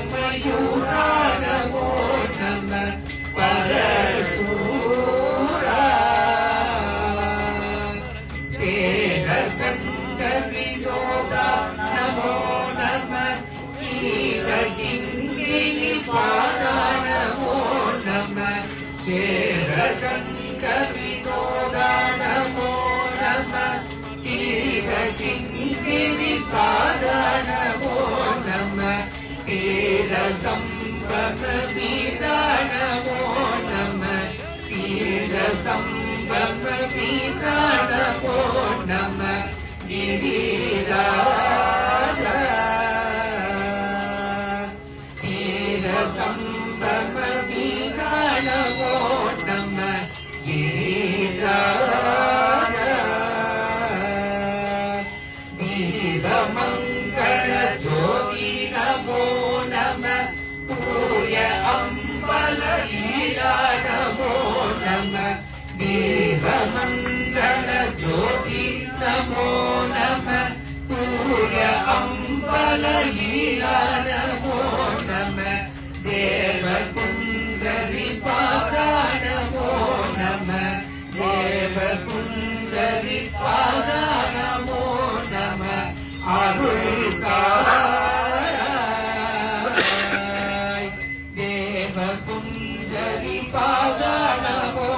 மயூரா நமோ நம பரசூரா சேரகந்த வினோதா நமோ நம கீரகிங்கினி பாதா நமோ நம சேரகந்த வினோதா நமோ நம கீரகிங்கினி பாதா நமோ நம சம்பவ வீரா நமோ நம வீர சம்பவ வீரா நமோ நம கிரிராஜ வீர சம்பவ வீரா நமோ நம கிரிராஜ தீபமங்கள ஜோதி நமோ நம பூய அம்பல லீலா நமோ நம தேவமங்கள ஜோதி நமோ நம பூய அம்பல லீலா நமோ நம தேவ குஞ்சரி பாதா நமோ நம தேவ குஞ்சரி பாதா நமோ நம அருள்காய் தேவ குஞ்சரி பாதா நமோ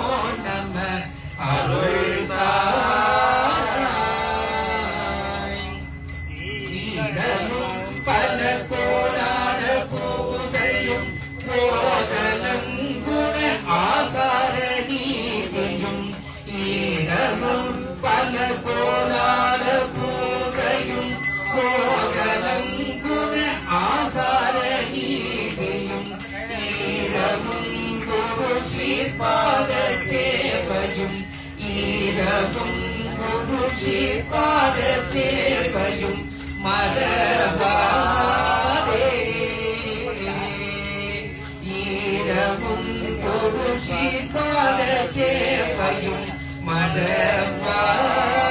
நம அருள்காய் வீரமும் பல கோலான பூசையும் கோதலங்குண ஆசார நீதியும் ஈரமும் பல கோலான பூசையும் கோதலங்குண ஆசார நீதியும் ஈரமும் குரு ஸ்ரீபாத சேவையும் ஈரமும் குரு ஸ்ரீபாத சேவையும் மரபாதே ஈரமும் குரு ஸ்ரீபாத சேவையும் மரபாதே